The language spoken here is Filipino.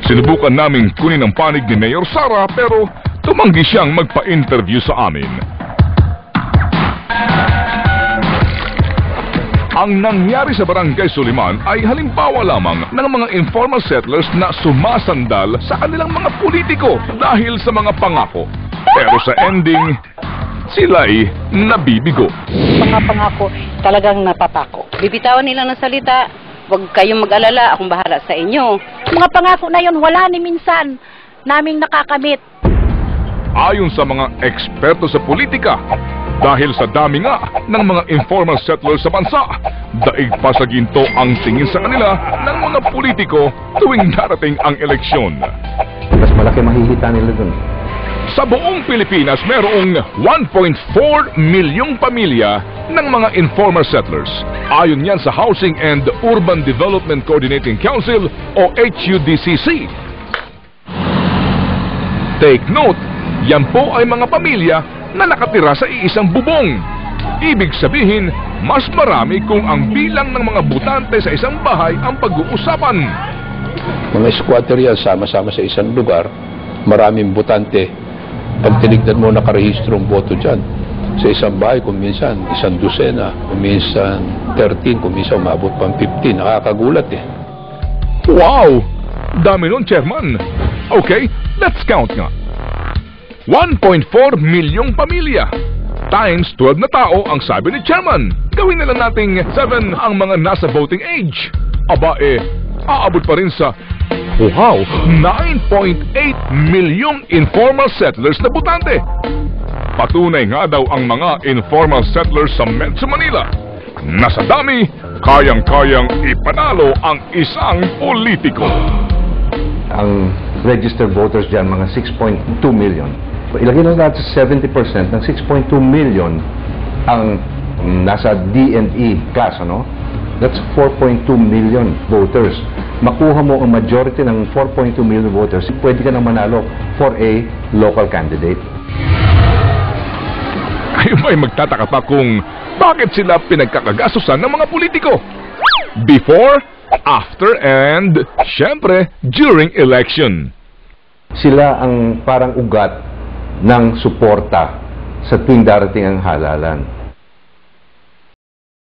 Sinubukan naming kunin ang panig ni Mayor Sara pero tumanggi siyang magpa-interview sa amin. Ang nangyari sa Barangay Suliman ay halimbawa lamang ng mga informal settlers na sumasandal sa kanilang mga politiko dahil sa mga pangako. Pero sa ending, sila'y nabibigo. Mga pangako talagang napapako. Bibitawan nila ng salita, huwag kayong mag-alala, akong bahala sa inyo. Mga pangako na yun, wala ni minsan naming nakakamit. Ayon sa mga eksperto sa politika, dahil sa dami nga ng mga informal settlers sa bansa, daig pa sa ginto ang tingin sa kanila ng mga politiko tuwing darating ang eleksyon. Mas malaki mahihita nila dun. Sa buong Pilipinas, merong 1.4 milyong pamilya ng mga informal settlers. Ayon yan sa Housing and Urban Development Coordinating Council o HUDCC. Take note, yan po ay mga pamilya na nakatira sa iisang bubong. Ibig sabihin, mas marami kung ang bilang ng mga butante sa isang bahay ang pag-uusapan. Mga squatter yan, sama-sama sa isang lugar, maraming butante. Pag tinignan mo, nakarehistrong boto dyan. Sa isang bahay, kung minsan, 1 dosena, kung minsan 13, kung minsan umabot pang 15. Nakakagulat eh. Wow! Dami nun, Chairman. Okay, let's count nga. 1.4 milyong pamilya. Times 12 na tao ang sabi ni Chairman. Gawin na lang nating 7 ang mga nasa voting age. Aba aabot pa rin sa 9.8 milyong informal settlers na butante. Patunay nga daw ang mga informal settlers sa Metro Manila na sa dami, kayang-kayang ipanalo ang isang politiko. Ang registered voters dyan, mga 6.2 million. Ilagay na natin sa 70% ng 6.2 million ang nasa D&E class, ano? That's 4.2 million voters. Makuha mo ang majority ng 4.2 million voters, pwede ka na manalo for a local candidate. Kayo ba'y magtataka pa kung bakit sila pinagkakagasusan ng mga politiko? Before, after, and, syempre, during election. Sila ang parang ugat ng suporta sa tuwing darating ang halalan.